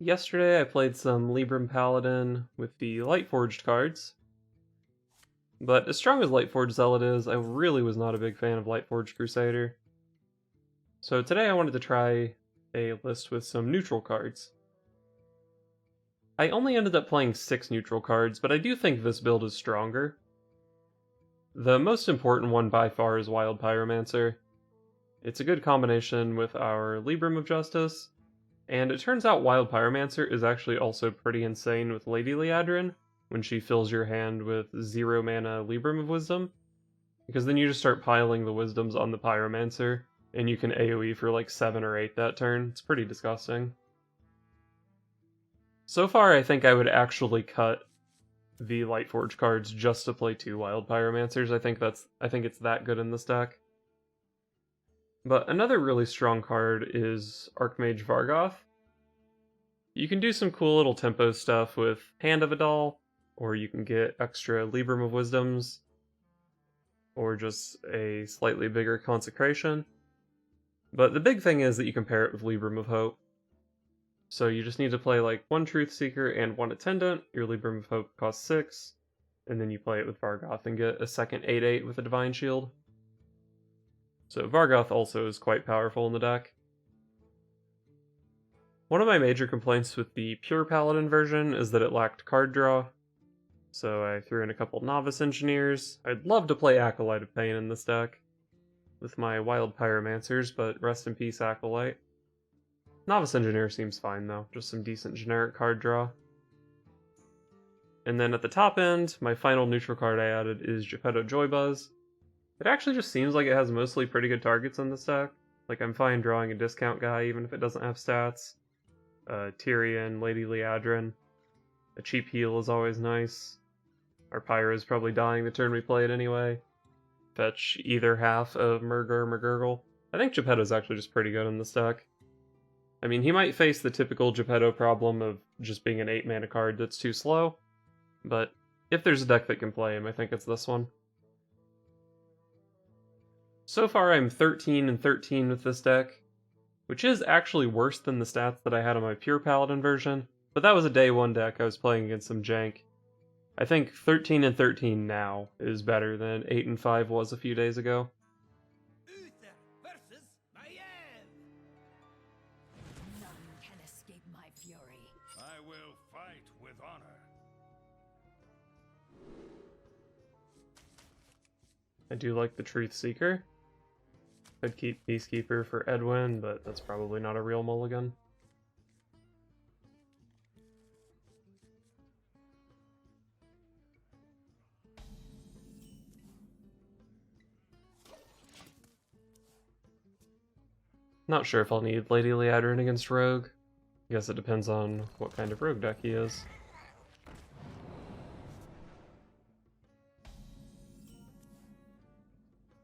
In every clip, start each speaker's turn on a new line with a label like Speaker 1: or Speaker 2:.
Speaker 1: Yesterday I played some Libram Paladin with the Lightforged cards, but as strong as Lightforged Zealot is, I really was not a big fan of Lightforged Crusader. So today I wanted to try a list with some neutral cards. I only ended up playing 6 neutral cards, but I do think this build is stronger. The most important one by far is Wild Pyromancer. It's a good combination with our Libram of Justice, and it turns out Wild Pyromancer is actually also pretty insane with Lady Liadrin when she fills your hand with 0 mana Libram of Wisdom, because then you just start piling the Wisdoms on the Pyromancer, and you can AoE for like 7 or 8 that turn. It's pretty disgusting. So far, I think I would actually cut the Lightforge cards just to play 2 Wild Pyromancers. I think it's that good in this deck. But another really strong card is Archmage Vargoth. You can do some cool little tempo stuff with Hand of a Doll, or you can get extra Libram of Wisdoms, or just a slightly bigger Consecration. But the big thing is that you can pair it with Libram of Hope. So you just need to play like 1 Truth Seeker and 1 Attendant. Your Libram of Hope costs 6, and then you play it with Vargoth and get a second 8/8 with a Divine Shield. So Vargoth also is quite powerful in the deck. One of my major complaints with the pure Paladin version is that it lacked card draw, so I threw in a couple Novice Engineers. I'd love to play Acolyte of Pain in this deck with my Wild Pyromancers, but rest in peace Acolyte. Novice Engineer seems fine though, just some decent generic card draw. And then at the top end, my final neutral card I added is Geppetto Joybuzz. It actually just seems like it has mostly pretty good targets on this deck. Like, I'm fine drawing a discount guy even if it doesn't have stats. Tyrion, Lady Liadrin. A cheap heal is always nice. Our Pyro is probably dying the turn we play it anyway. Fetch either half of Murgurgle. I think Geppetto's actually just pretty good in this deck. I mean, he might face the typical Geppetto problem of just being an 8 mana card that's too slow, but if there's a deck that can play him, I think it's this one. So far I'm 13 and 13 with this deck, which is actually worse than the stats that I had on my pure Paladin version, but that was a day 1 deck. I was playing against some jank. I think 13 and 13 now is better than 8 and 5 was a few days ago.
Speaker 2: None can escape my fury.
Speaker 3: I will fight with honor.
Speaker 1: I do like the Truth Seeker. I'd keep Peacekeeper for Edwin, but that's probably not a real mulligan. Not sure if I'll need Lady Liadrin against Rogue. I guess it depends on what kind of Rogue deck he is.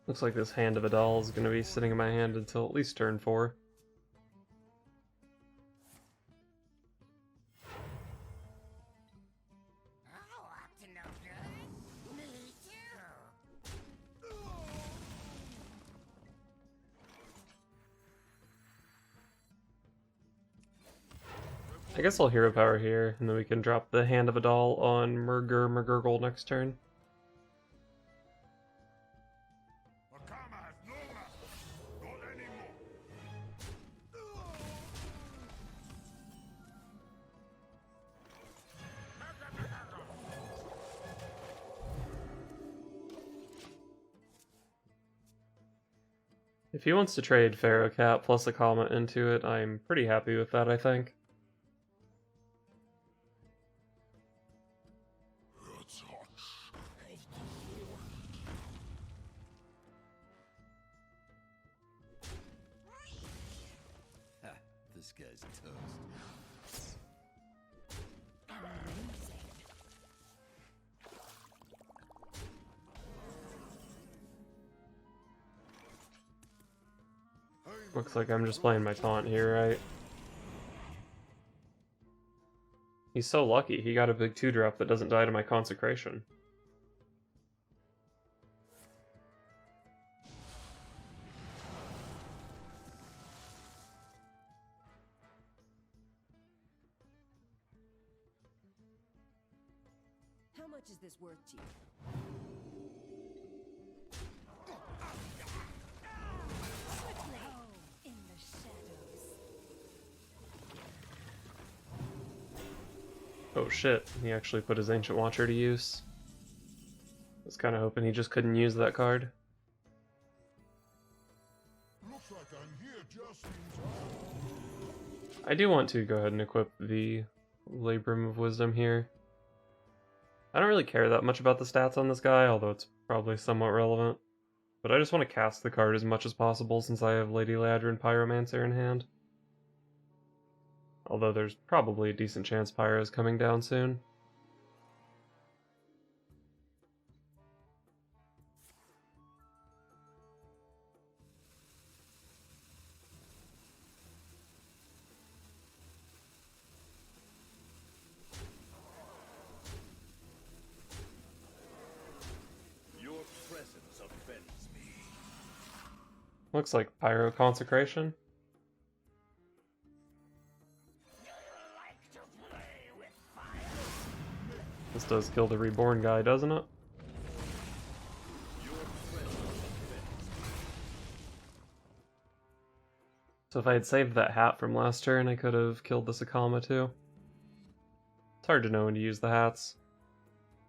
Speaker 1: Looks like this Hand of a Doll is going to be sitting in my hand until at least turn 4.
Speaker 2: Up to no good? Me too.
Speaker 1: I guess I'll Hero Power here, and then we can drop the Hand of a Doll on Murgurgle next turn. If he wants to trade Pharaoh Cat plus a Comet into it, I'm pretty happy with that, I think.
Speaker 3: This guy's toast.
Speaker 1: Looks like I'm just playing my taunt here, right? He's so lucky, he got a big 2-drop that doesn't die to my Consecration.
Speaker 2: much is this worth to you? Quickly, in the shadows.
Speaker 1: Oh shit, he actually put his Ancient Watcher to use. I was kind of hoping he just couldn't use that card.
Speaker 3: Looks like I'm here just in time.
Speaker 1: I do want to go ahead and equip the Libram of Wisdom here. I don't really care that much about the stats on this guy, although it's probably somewhat relevant. But I just want to cast the card as much as possible since I have Highlander and Pyromancer in hand. Although there's probably a decent chance Pyro is coming down soon.
Speaker 3: Your presence offends me.
Speaker 1: Looks like Pyro Consecration. This does kill the Reborn guy, doesn't it? So if I had saved that hat from last turn, I could have killed the Sakama too. It's hard to know when to use the hats.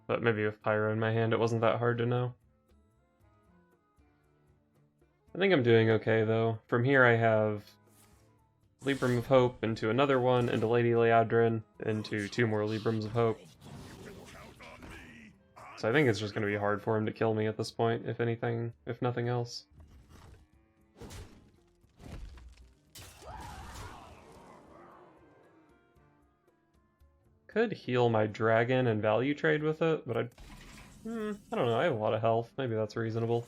Speaker 1: But maybe with Pyro in my hand, it wasn't that hard to know. I think I'm doing okay though. From here I have Libram of Hope into another one, into Lady Liadrin, into 2 more Librams of Hope. So I think it's just going to be hard for him to kill me at this point, if anything, if nothing else. Could heal my dragon and value trade with it, but I don't know, I have a lot of health. Maybe that's reasonable.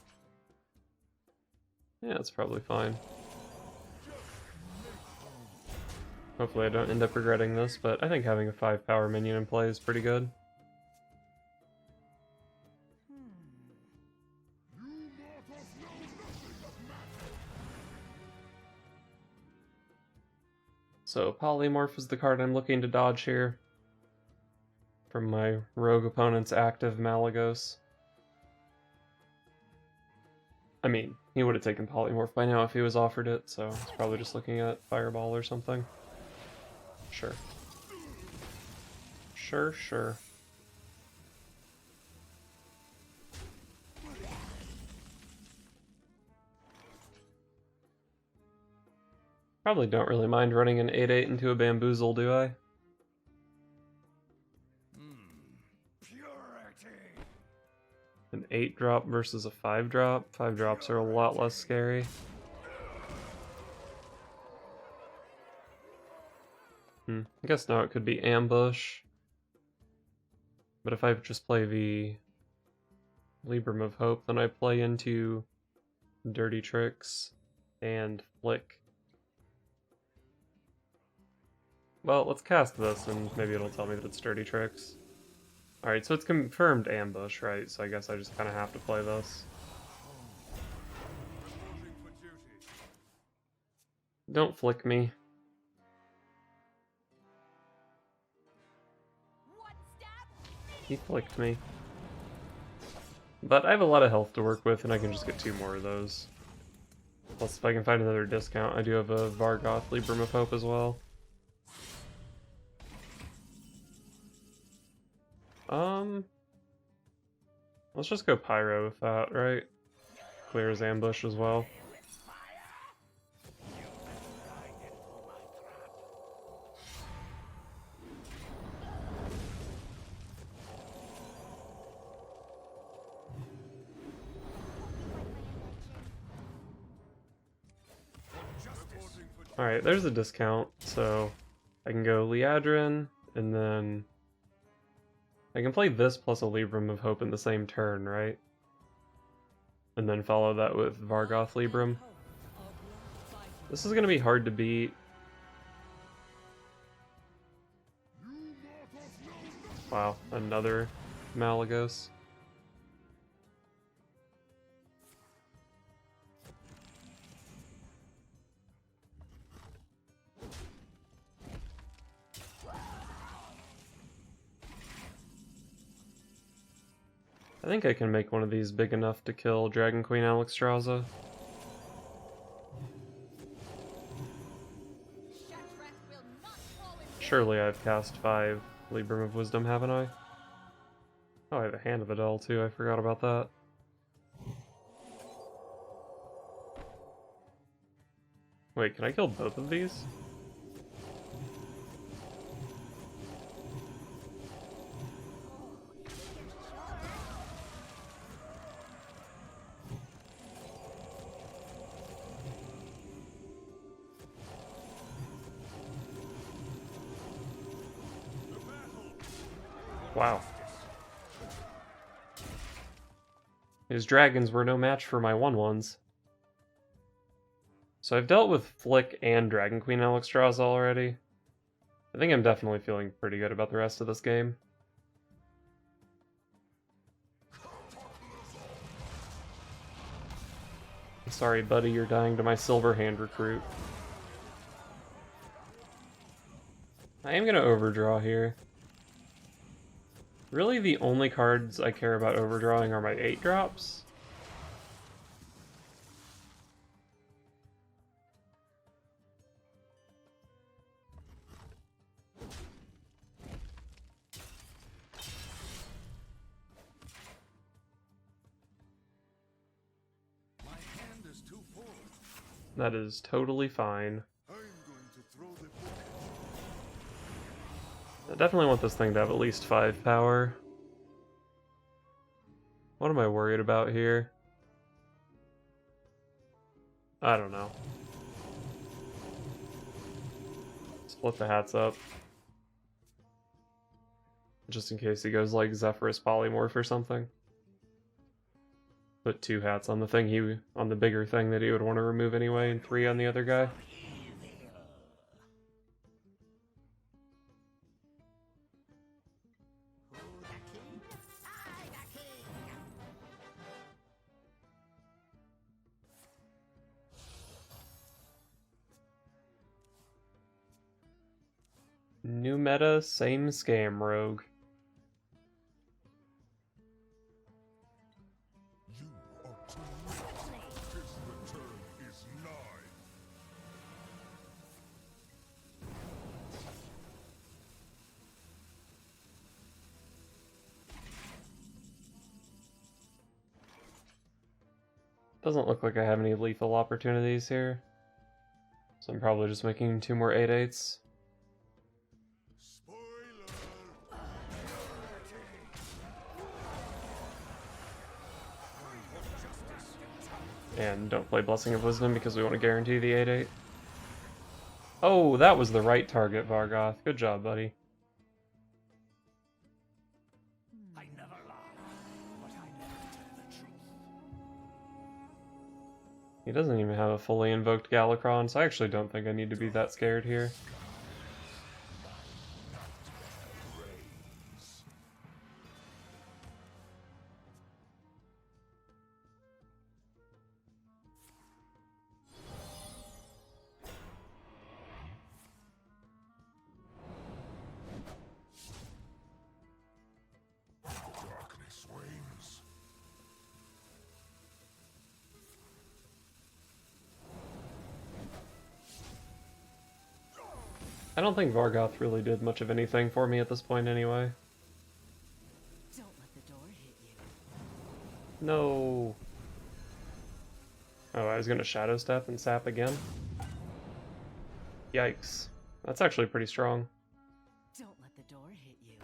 Speaker 1: Yeah, it's probably fine. Hopefully I don't end up regretting this, but I think having a 5 power minion in play is pretty good. So Polymorph is the card I'm looking to dodge here from my rogue opponent's active Malagos. I mean, he would have taken Polymorph by now if he was offered it, so he's probably just looking at Fireball or something. Sure. Sure. Probably don't really mind running an 8/8 into a Bamboozle, do I?
Speaker 3: Purity.
Speaker 1: An 8-drop versus a 5-drop? 5-drops are a lot less scary. I guess now it could be Ambush. But if I just play the Libram of Hope, then I play into Dirty Tricks and Flick. Well, let's cast this, and maybe it'll tell me that it's Dirty Tricks. Alright, so it's confirmed Ambush, right? So I guess I just kind of have to play this.
Speaker 3: Reporting for duty.
Speaker 1: Don't flick me. He flicked me. But I have a lot of health to work with, and I can just get 2 more of those. Plus, if I can find another discount, I do have a Vargoth Libram of Hope as well. Let's just go Pyro with that, right? Clear his ambush as well. Alright, there's a discount, so I can go Liadrin, and then I can play this plus a Libram of Hope in the same turn, right? And then follow that with Vargoth Libram. This is going to be hard to beat. Wow, another Malagos. I think I can make one of these big enough to kill Dragon Queen Alexstrasza. Surely I've cast 5 Libram of Wisdom, haven't I? Oh, I have a Hand of Adele too, I forgot about that. Wait, can I kill both of these? Wow. His dragons were no match for my 1/1s. So I've dealt with Flick and Dragon Queen Alexstrasza already. I think I'm definitely feeling pretty good about the rest of this game. Sorry, buddy, you're dying to my Silver Hand recruit. I am going to overdraw here. Really, the only cards I care about overdrawing are my 8-drops.
Speaker 3: My hand is too full.
Speaker 1: That is totally fine.
Speaker 3: I'm going to throw the book.
Speaker 1: I definitely want this thing to have at least 5 power. What am I worried about here? I don't know. Split the hats up. Just in case he goes like Zephyrus Polymorph or something. Put 2 hats on the thing on the bigger thing that he would want to remove anyway, and 3 on the other guy. New meta, same scam, Rogue.
Speaker 3: You are too late. His return is nigh.
Speaker 1: Doesn't look like I have any lethal opportunities here. So I'm probably just making 2 more 8/8s. And don't play Blessing of Wisdom because we want to guarantee the 8/8. Oh, that was the right target, Vargoth. Good job, buddy.
Speaker 3: I never lie, but I never tell the truth.
Speaker 1: He doesn't even have a fully invoked Galakron, so I actually don't think I need to be that scared here.
Speaker 3: Darkness wanes.
Speaker 1: I don't think Vargoth really did much of anything for me at this point anyway.
Speaker 2: Don't let the door hit you.
Speaker 1: No. Oh, I was gonna Shadow Step and sap again? Yikes. That's actually pretty strong.
Speaker 2: Don't let the door hit you.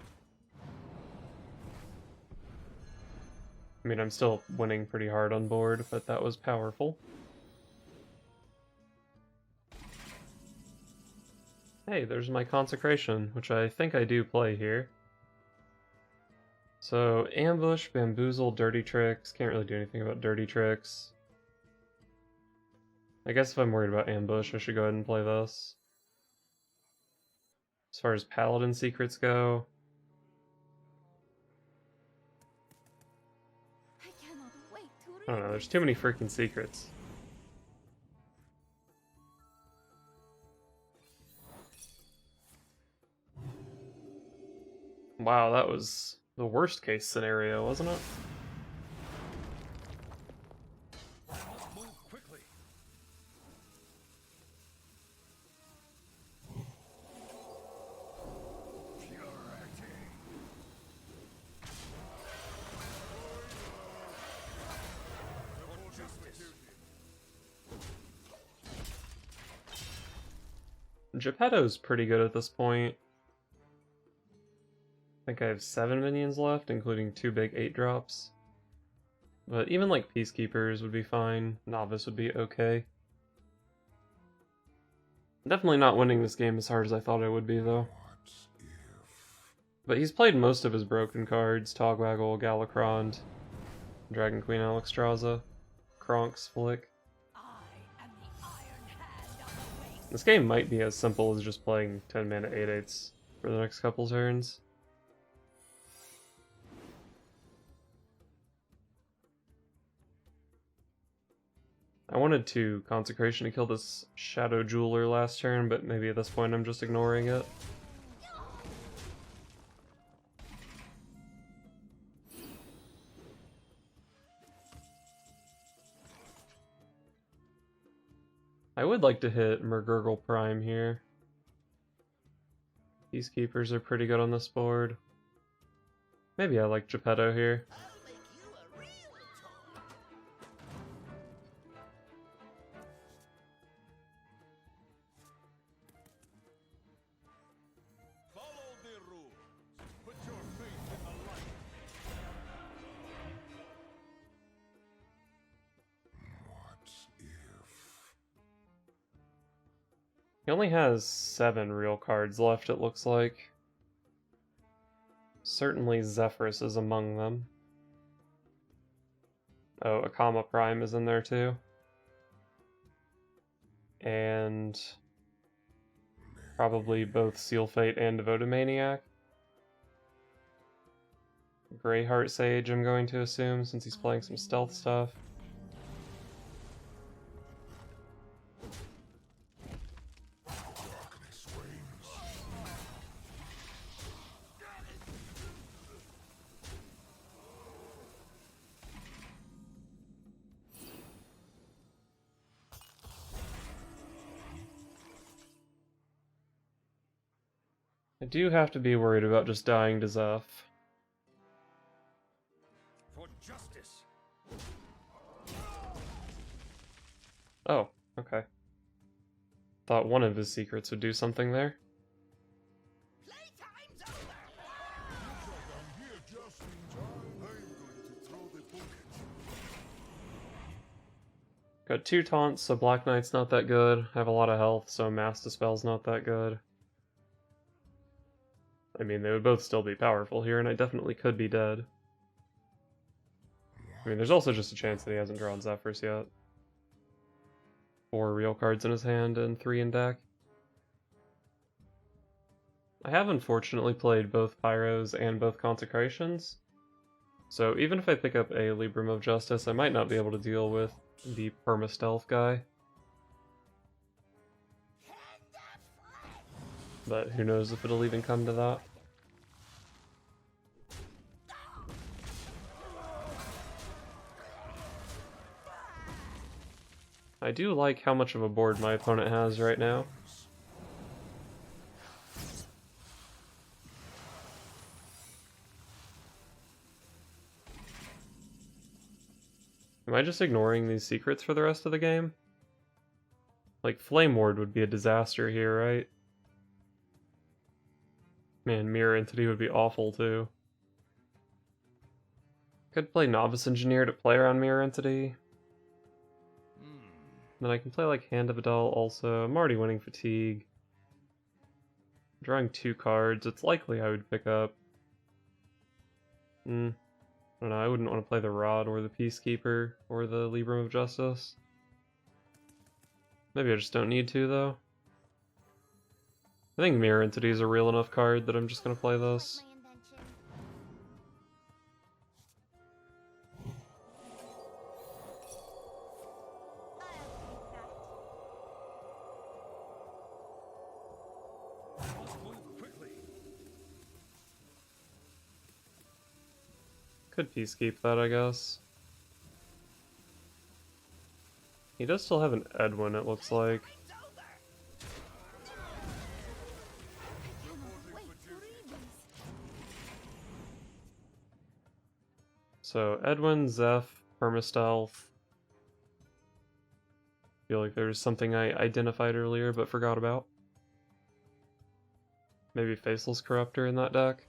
Speaker 1: I mean, I'm still winning pretty hard on board, but that was powerful. Hey, there's my Consecration, which I think I do play here. So, Ambush, Bamboozle, Dirty Tricks. Can't really do anything about Dirty Tricks. I guess if I'm worried about Ambush, I should go ahead and play this. As far as Paladin secrets go,
Speaker 2: I cannot wait to read.
Speaker 1: I don't know, there's too many freaking secrets. Wow, that was the worst case scenario, wasn't it? Geppetto's pretty good at this point. I think I have 7 minions left, including 2 big 8-drops. But even like Peacekeepers would be fine. Novice would be okay. Definitely not winning this game as hard as I thought I would be, though. But he's played most of his broken cards. Togwaggle, Galakrond, Dragon Queen Alexstrasza, Kronk's Flick.
Speaker 2: I am the iron hand of the wing.
Speaker 1: This game might be as simple as just playing 10 mana 8/8s for the next couple turns. I wanted to Consecration to kill this Shadow Jeweler last turn, but maybe at this point I'm just ignoring it. I would like to hit Murgurgle Prime here. Peacekeepers are pretty good on this board. Maybe I like Geppetto here.
Speaker 3: Follow the rules. Put your faith in the light. What if?
Speaker 1: He only has 7 real cards left, it looks like. Certainly Zephyrus is among them. Oh, Akama Prime is in there too. And probably both Seal Fate and Devoted Maniac. Greyheart Sage, I'm going to assume, since he's playing some stealth stuff.
Speaker 3: Darkness reigns.
Speaker 1: I do have to be worried about just dying to Zeph.
Speaker 3: For justice.
Speaker 1: Oh, okay. Thought one of his secrets would do something there.
Speaker 2: Playtime's over.
Speaker 3: I'm here just in time. I'm going to throw the book at you.
Speaker 1: Got 2 taunts, so Black Knight's not that good. I have a lot of health, so Mass Dispel's not that good. I mean, they would both still be powerful here, and I definitely could be dead. I mean, there's also just a chance that he hasn't drawn Zephyrs yet. 4 real cards in his hand and 3 in deck. I have unfortunately played both Pyros and both Consecrations, so even if I pick up a Libram of Justice, I might not be able to deal with the perma-stealth guy. But who knows if it'll even come to that. I do like how much of a board my opponent has right now. Am I just ignoring these secrets for the rest of the game? Like, Flame Ward would be a disaster here, right? Man, Mirror Entity would be awful too. Could play Novice Engineer to play around Mirror Entity. Then I can play like Hand of Adult also. I'm already winning Fatigue. Drawing 2 cards, it's likely I would pick up. I don't know, I wouldn't want to play the Rod or the Peacekeeper or the Libram of Justice. Maybe I just don't need to though. I think Mirror Entity is a real enough card that I'm just going to play this. Could Peacekeep that, I guess. He does still have an Edwin, it looks like. So, Edwin, Zeph, Permastealth. Feel like there's something I identified earlier but forgot about. Maybe Faceless Corruptor in that deck.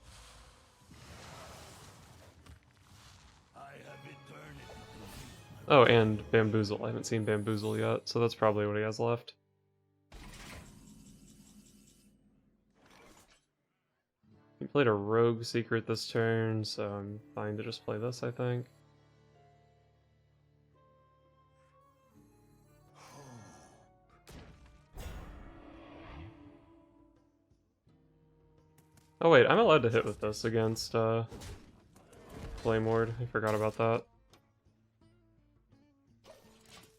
Speaker 1: Oh, and Bamboozle. I haven't seen Bamboozle yet, so that's probably what he has left. He played a Rogue Secret this turn, so I'm fine to just play this, I think. Oh wait, I'm allowed to hit with this against Flame Ward. I forgot about that.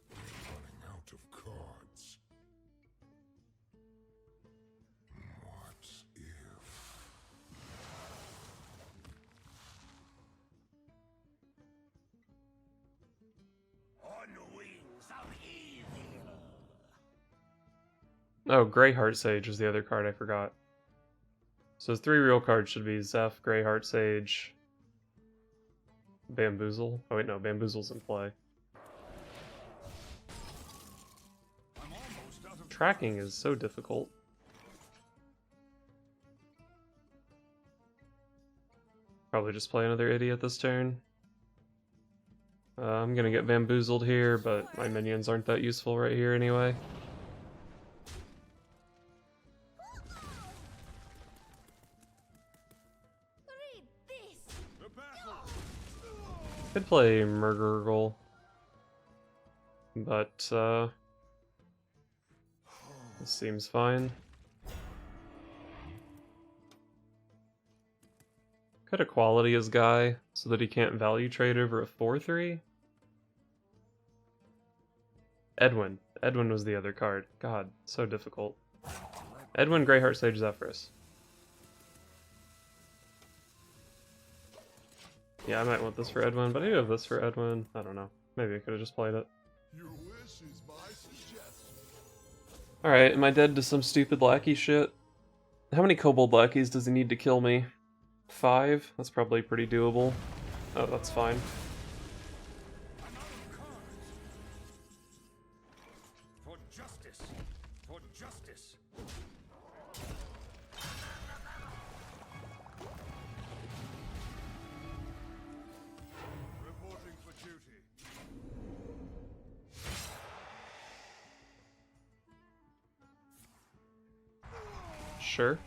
Speaker 3: Running out of cards. What if? On wings of evil.
Speaker 1: Oh, Grey Heart Sage is the other card I forgot. So his 3 real cards should be Zeph, Grey Heart Sage, Bamboozle. Oh wait, no, Bamboozle's in play. Tracking is so difficult. Probably just play another idiot this turn. I'm gonna get Bamboozled here, but my minions aren't that useful right here anyway. Could play Murgurgle, but this seems fine. Could equality his guy so that he can't value trade over a 4/3. Edwin. Edwin was the other card. God, so difficult. Edwin, Greyheart Sage, Zephrys. Yeah, I might want this for Edwin, but I do have this for Edwin. I don't know. Maybe I could have just played it.
Speaker 3: Your wish is my suggestion.
Speaker 1: Alright, am I dead to some stupid lackey shit? How many kobold lackeys does he need to kill me? 5? That's probably pretty doable. Oh, that's fine.
Speaker 3: For justice. For justice. Reporting for duty.
Speaker 1: Sure.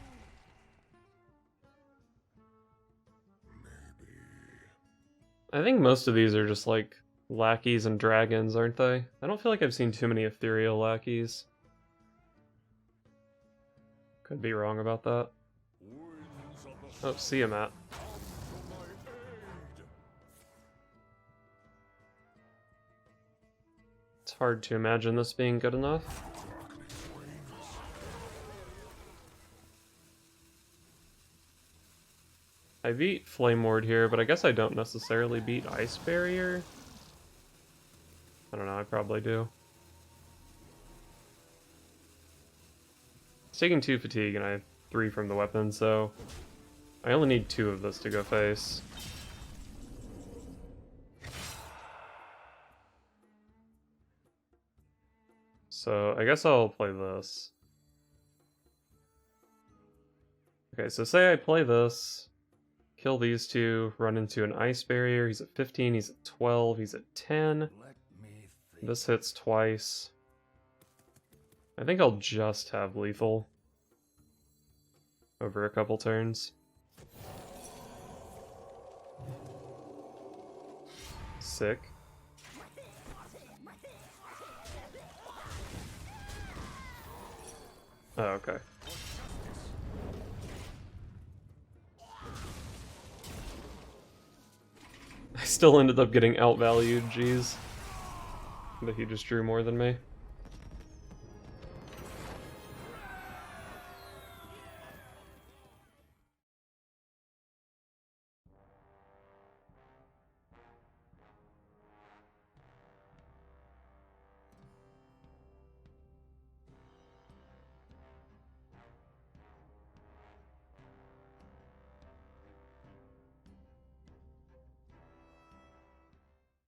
Speaker 1: I think most of these are just like lackeys and dragons, aren't they? I don't feel like I've seen too many ethereal lackeys. Could be wrong about that. Oh, see ya, Matt. It's hard to imagine this being good enough. I beat Flame Ward here, but I guess I don't necessarily beat Ice Barrier. I don't know, I probably do. It's taking 2 fatigue and I have 3 from the weapon, so I only need 2 of this to go face. So I guess I'll play this. Okay, so say I play this, kill these 2, run into an Ice Barrier. He's at 15, he's at 12, he's at 10.
Speaker 3: Let me think.
Speaker 1: This hits twice. I think I'll just have lethal over a couple turns. Sick. Oh, okay. I still ended up getting outvalued, jeez. But he just drew more than me.